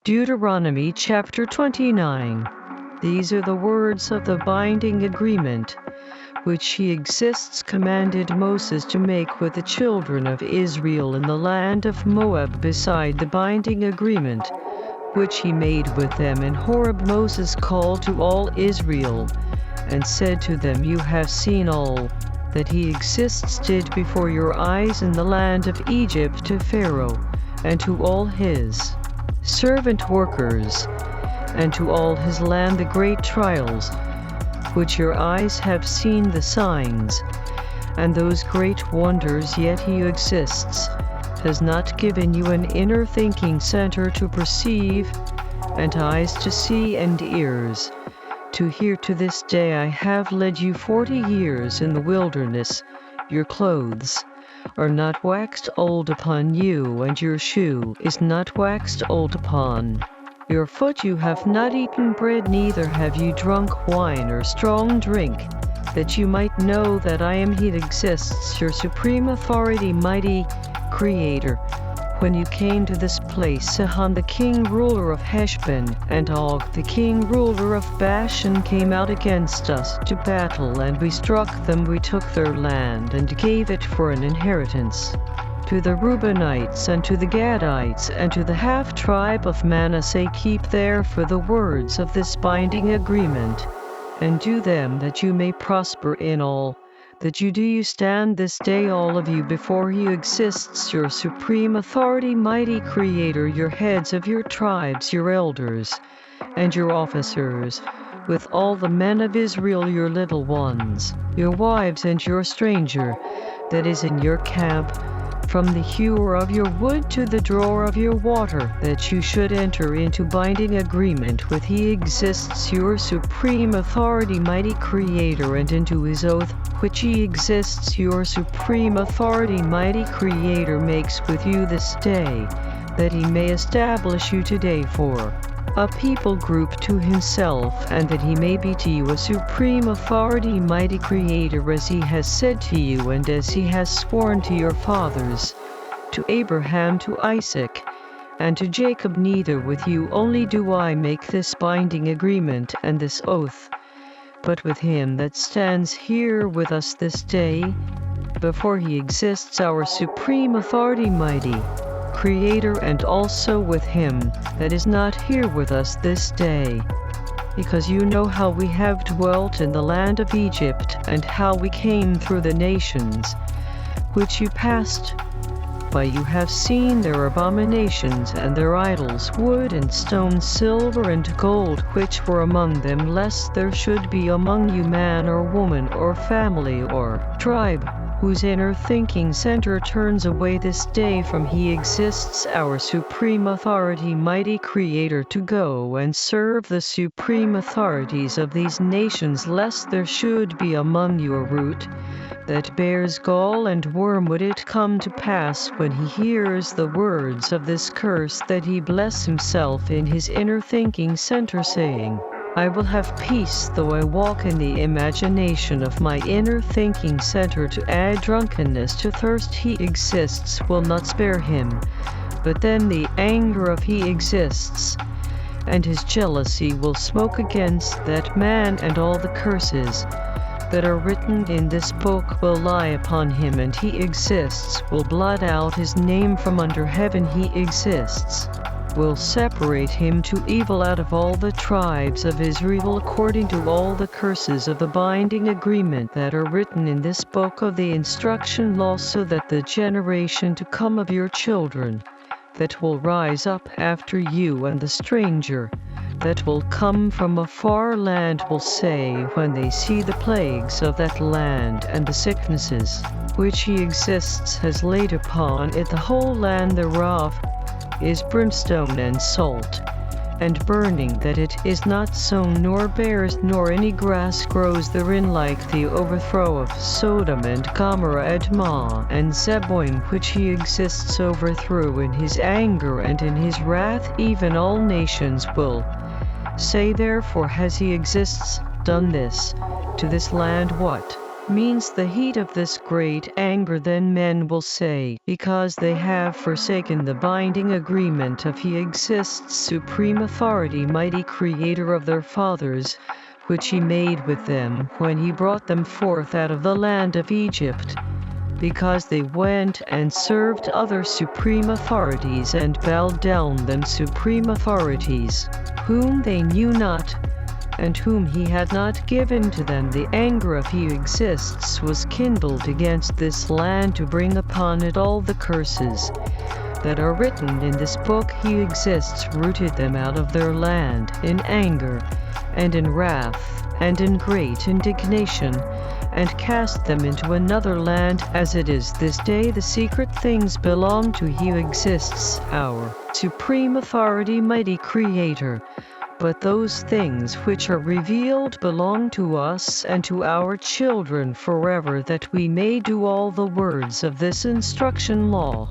Deuteronomy chapter 29. These are the words of the binding agreement, which he commanded Moses to make with the children of Israel in the land of Moab, beside the binding agreement, which he made with them in Horeb. Moses called to all Israel, and said to them, You have seen all that he did before your eyes in the land of Egypt, to Pharaoh, and to all his servant workers, and to all his land the great trials, which your eyes have seen, the signs, and those great wonders. Yet he has not given you an inner thinking center to perceive, and eyes to see, and ears to hear. To this day I have led you 40 years in the wilderness. Your clothes are not waxed old upon you, and your shoe is not waxed old upon your foot. You have not eaten bread, neither have you drunk wine or strong drink, that you might know that I am He that exists, your supreme authority, mighty Creator. When you came to this place, Sihon the king ruler of Heshbon, and Og the king ruler of Bashan came out against us to battle, and we struck them. We took their land and gave it for an inheritance to the Reubenites, and to the Gadites, and to the half-tribe of Manasseh. Keep therefore the words of this binding agreement, and do them, that you may prosper in all that you do. You stand this day, all of you, before He your supreme authority, mighty Creator, your heads of your tribes, your elders, and your officers, with all the men of Israel, your little ones, your wives, and your stranger that is in your camp, from the hewer of your wood to the drawer of your water, that you should enter into binding agreement with He your supreme authority, mighty Creator, and into His oath, which He your supreme authority, mighty Creator, makes with you this day, that He may establish you today for a people group to Himself, and that He may be to you a supreme authority, mighty Creator, as He has said to you, and as He has sworn to your fathers, to Abraham, to Isaac, and to Jacob. Neither with you only do I make this binding agreement and this oath, but with him that stands here with us this day, before He our supreme authority, mighty Creator, and also with him that is not here with us this day. Because you know how we have dwelt in the land of Egypt, and how we came through the nations which you passed by. You have seen their abominations and their idols, wood and stone, silver and gold, which were among them, lest there should be among you man or woman or family or tribe, whose inner thinking center turns away this day from He our supreme authority, mighty Creator, to go and serve the supreme authorities of these nations, lest there should be among you a root that bears gall and wormwood. It come to pass, when he hears the words of this curse, that he bless himself in his inner thinking center, saying, I will have peace, though I walk in the imagination of my inner thinking center. To add drunkenness to thirst, He will not spare him, but then the anger of He and His jealousy will smoke against that man, and all the curses that are written in this book will lie upon him, and He will blot out his name from under heaven. He will separate him to evil out of all the tribes of Israel, according to all the curses of the binding agreement that are written in this book of the instruction law, so that the generation to come of your children that will rise up after you, and the stranger that will come from a far land, will say, when they see the plagues of that land and the sicknesses which He has laid upon it, the whole land thereof is brimstone and salt and burning, that it is not sown nor bears, nor any grass grows therein, like the overthrow of Sodom and Gomorrah, Admah and Zeboim, which He overthrew in His anger and in His wrath. Even all nations will say, therefore has He done this to this land. What means the heat of this great anger. Then men will say, because they have forsaken the binding agreement of He exists, supreme authority, mighty Creator of their fathers, which He made with them when He brought them forth out of the land of Egypt, because they went and served other supreme authorities and bowed down them supreme authorities, whom they knew not, and whom He had not given to them. The anger of He exists was kindled against this land to bring upon it all the curses that are written in this book. He exists rooted them out of their land in anger and in wrath and in great indignation, and cast them into another land, as it is this day. The secret things belong to He who exists, our supreme authority, mighty Creator. But those things which are revealed belong to us and to our children forever, that we may do all the words of this instruction law.